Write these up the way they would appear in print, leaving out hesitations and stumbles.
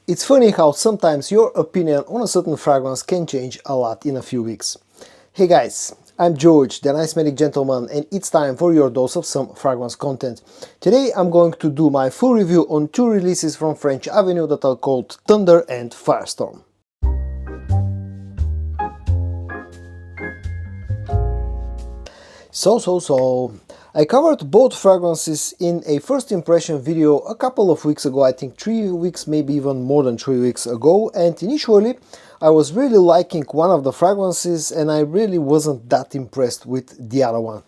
It's funny how sometimes your opinion on a certain fragrance can change a lot in a few weeks. Hey guys, I'm George, the nice medic gentleman, and it's time for your dose of some fragrance content. Today I'm going to do my full review on two releases from French Avenue that are called Thunder and Firestorm. So, I covered both fragrances in a first impression video a couple of weeks ago, I think 3 weeks, maybe even more than 3 weeks ago, and initially I was really liking one of the fragrances and I really wasn't that impressed with the other one.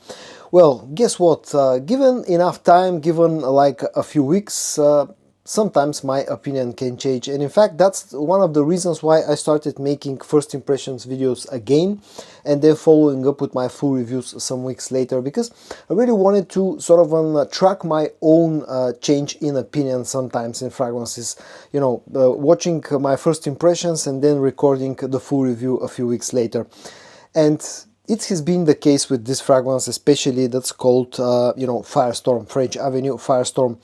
Well, guess what, given enough time, given like a few weeks, sometimes my opinion can change, and in fact that's one of the reasons why I started making first impressions videos again and then following up with my full reviews some weeks later, because I really wanted to sort of track my own change in opinion sometimes in fragrances, you know, watching my first impressions and then recording the full review a few weeks later. And it has been the case with this fragrance, especially that's called Firestorm, French Avenue Firestorm.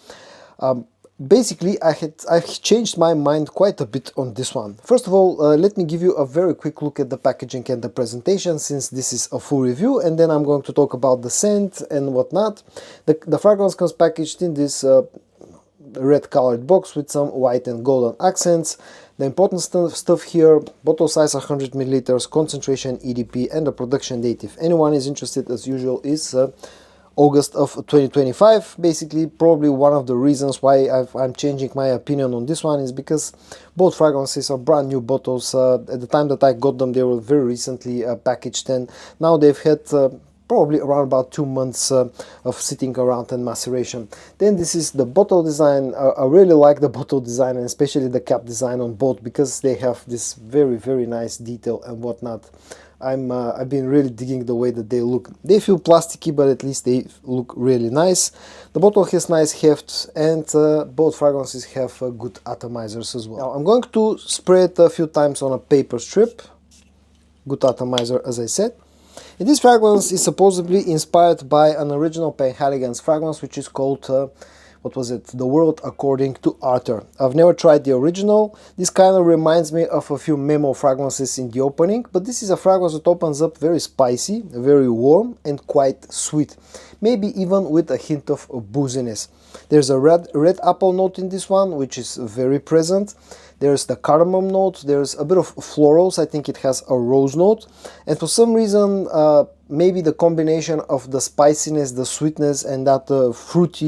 Basically, I've changed my mind quite a bit on this one. First of all, let me give you a very quick look at the packaging and the presentation, since this is a full review, and then I'm going to talk about the scent and whatnot. The fragrance comes packaged in this red colored box with some white and golden accents. The important stuff here: bottle size 100 milliliters, concentration EDP, and the production date, if anyone is interested, as usual, is August of 2025. Basically, probably one of the reasons why I'm changing my opinion on this one is because both fragrances are brand new bottles. At the time that I got them, they were very recently packaged, and now they've had probably around about 2 months of sitting around and maceration. Then this is the bottle design. I really like the bottle design, and especially the cap design on both, because they have this very nice detail and whatnot. I've been really digging the way that they look. They feel plasticky, but at least they look really nice. The bottle has nice heft, and both fragrances have good atomizers as well. Now I'm going to spray it a few times on a paper strip. Good atomizer, as I said. And this fragrance is supposedly inspired by an original Penhaligon's fragrance, which is called what was it? The World According to Arthur. I've never tried the original. This kind of reminds me of a few Memo fragrances in the opening, but this is a fragrance that opens up very spicy, very warm, and quite sweet. Maybe even with a hint of booziness. There's a red apple note in this one, which is very present. There's the cardamom note, there's a bit of florals, I think it has a rose note, and for some reason maybe the combination of the spiciness, the sweetness, and that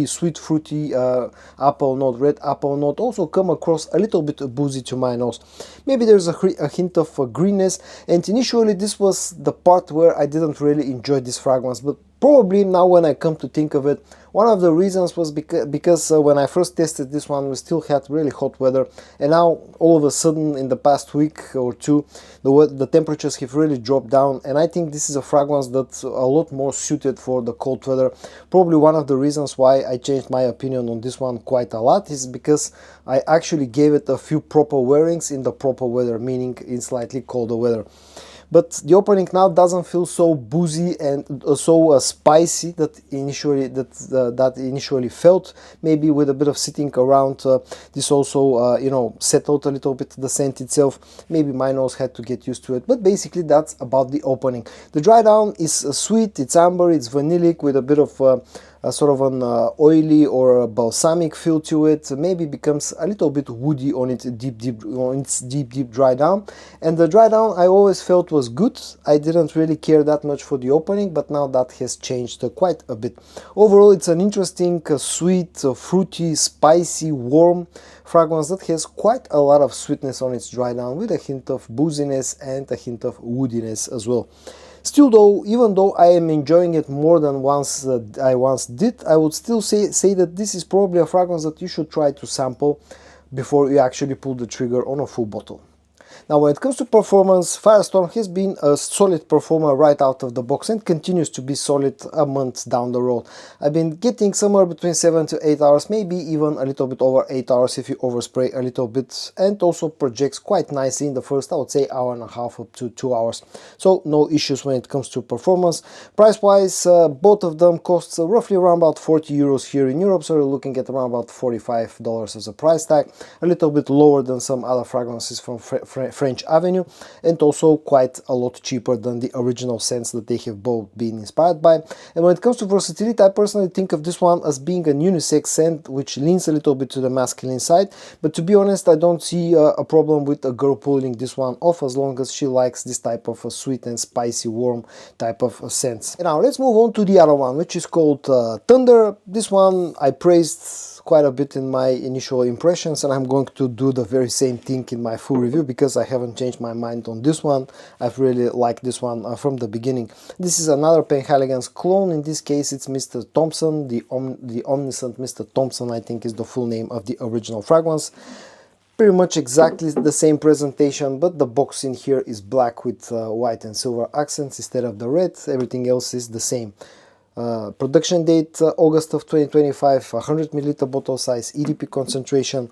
sweet fruity apple note, red apple note, also come across a little bit boozy to my nose. Maybe there's a hint of greenness, and initially this was the part where I didn't really enjoy this fragrance, but probably now when I come to think of it, one of the reasons was because when I first tested this one, we still had really hot weather, and now all of a sudden in the past week or two, the temperatures have really dropped down, and I think this is a fragrance that's a lot more suited for the cold weather. Probably one of the reasons why I changed my opinion on this one quite a lot is because I actually gave it a few proper wearings in the proper weather, meaning in slightly colder weather. But the opening now doesn't feel so boozy and so spicy that initially felt. Maybe with a bit of sitting around, this also settled a little bit the scent itself. Maybe my nose had to get used to it, but basically that's about the opening. The dry down is sweet, it's amber, it's vanillic with a bit of sort of an oily or a balsamic feel to it. Maybe becomes a little bit woody on its deep dry down. And the dry down I always felt was good. I didn't really care that much for the opening, but now that has changed quite a bit. Overall, it's an interesting, sweet, fruity, spicy, warm fragrance that has quite a lot of sweetness on its dry down, with a hint of booziness and a hint of woodiness as well. Still though, even though I am enjoying it more than I once did, I would still say that this is probably a fragrance that you should try to sample before you actually pull the trigger on a full bottle. Now when it comes to performance, Firestorm has been a solid performer right out of the box and continues to be solid a month down the road. I've been getting somewhere between 7 to 8 hours, maybe even a little bit over 8 hours if you overspray a little bit, and also projects quite nicely in the first, I would say, hour and a half up to 2 hours. So no issues when it comes to performance. Price wise, both of them cost roughly around about 40 euros here in Europe, so we're looking at around about $45 as a price tag, a little bit lower than some other fragrances from French Avenue, and also quite a lot cheaper than the original scents that they have both been inspired by. And when it comes to versatility, I personally think of this one as being an unisex scent which leans a little bit to the masculine side, but to be honest, I don't see a problem with a girl pulling this one off as long as she likes this type of a sweet and spicy warm type of scents. And now let's move on to the other one, which is called Thunder. This one I praised quite a bit in my initial impressions, and I'm going to do the very same thing in my full review because I haven't changed my mind on this one. I've really liked this one from the beginning. This is another Penhaligon's clone. In this case it's Mr. Thompson, the Omniscient Mr. Thompson, I think is the full name of the original fragrance. Pretty much exactly the same presentation, but the box in here is black with white and silver accents instead of the red. Everything else is the same. Production date August of 2025, 100 milliliter bottle size, EDP concentration.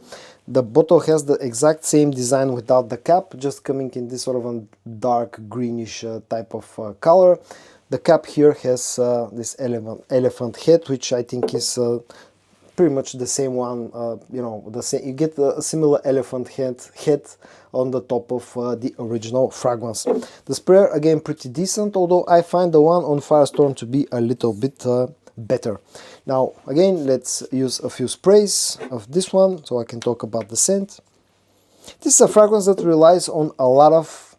The bottle has the exact same design without the cap, just coming in this sort of a dark greenish type of color. The cap here has this elephant head, which I think is pretty much the same one. You know, the same. You get a similar elephant head on the top of the original fragrance. The sprayer again pretty decent, although I find the one on Firestorm to be a little bit better. Now again, let's use a few sprays of this one so I can talk about the scent. This is a fragrance that relies on a lot of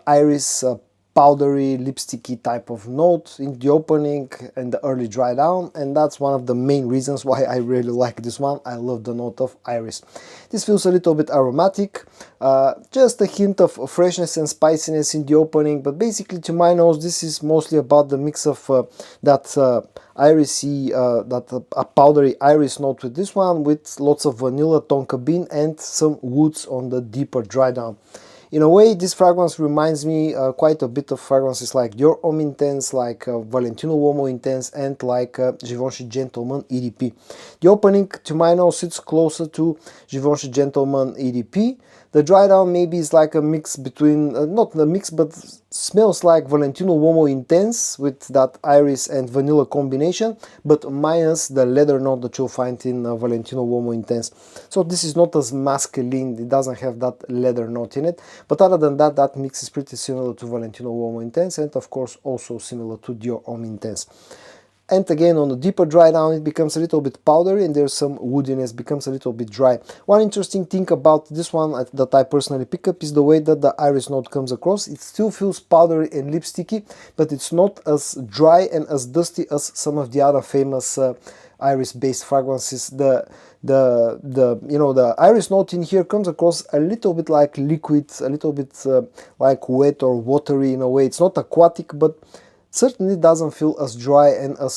iris powdery, lipsticky type of note in the opening and the early dry down, and that's one of the main reasons why I really like this one. I love the note of iris. This feels a little bit aromatic, just a hint of freshness and spiciness in the opening, but basically to my nose this is mostly about the mix of that irisy, a powdery iris note with this one, with lots of vanilla, tonka bean and some woods on the deeper dry down. In a way, this fragrance reminds me quite a bit of fragrances like Dior Homme Intense, like Valentino Uomo Intense, and like Givenchy Gentleman EDP. The opening, to my nose, sits closer to Givenchy Gentleman EDP. The dry down maybe is like a mix between, not a mix, but smells like Valentino Uomo Intense with that iris and vanilla combination, but minus the leather note that you'll find in Valentino Uomo Intense. So this is not as masculine, it doesn't have that leather note in it, but other than that, that mix is pretty similar to Valentino Uomo Intense and of course also similar to Dior Homme Intense. And again, on the deeper dry down, it becomes a little bit powdery and there's some woodiness, becomes a little bit dry. One interesting thing about this one that I personally pick up is the way that the iris note comes across. It still feels powdery and lipsticky, but it's not as dry and as dusty as some of the other famous iris-based fragrances. The iris note in here comes across a little bit like liquid, a little bit like wet or watery in a way. It's not aquatic, but certainly doesn't feel as dry and as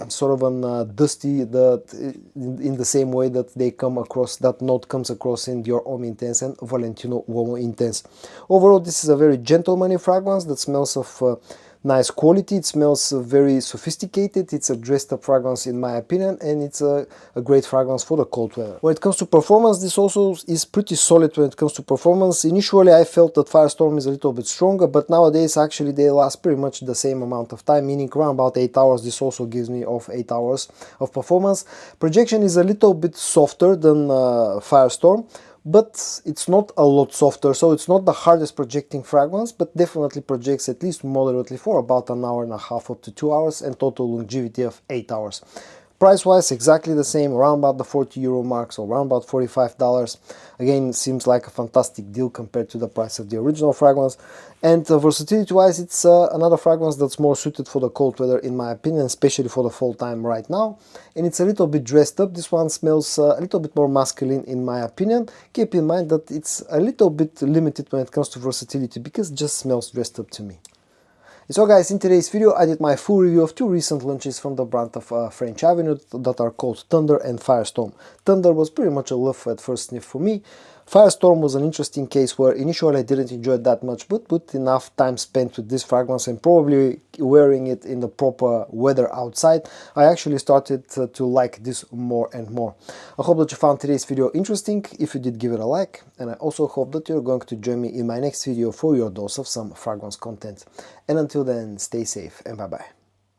sort of an dusty in the same way that they come across, that note comes across in Dior Homme Intense and Valentino Uomo Intense. Overall, this is a very gentlemanly fragrance that smells of nice quality. It smells very sophisticated. It's a dressed up fragrance in my opinion, and it's a great fragrance for the cold weather. When it comes to performance, this also is pretty solid when it comes to performance. Initially I felt that Firestorm is a little bit stronger, but nowadays actually they last pretty much the same amount of time, meaning around about 8 hours. This also gives me off 8 hours of performance. Projection is a little bit softer than Firestorm, but it's not a lot softer, so it's not the hardest projecting fragrance, but definitely projects at least moderately for about an hour and a half up to 2 hours, and total longevity of 8 hours. Price wise, exactly the same, around about the 40 euro mark, so around about $45. Again, it seems like a fantastic deal compared to the price of the original fragrance. And versatility wise, it's another fragrance that's more suited for the cold weather in my opinion, especially for the fall time right now. And it's a little bit dressed up. This one smells a little bit more masculine in my opinion. Keep in mind that it's a little bit limited when it comes to versatility because it just smells dressed up to me. So guys, in today's video I did my full review of two recent launches from the brand of French Avenue that are called Thunder and Firestorm. Thunder was pretty much a love at first sniff for me. Firestorm was an interesting case where initially I didn't enjoy it that much, but with enough time spent with this fragrance and probably wearing it in the proper weather outside, I actually started to like this more and more. I hope that you found today's video interesting. If you did, give it a like, and I also hope that you're going to join me in my next video for your dose of some fragrance content. And until then, stay safe and bye bye.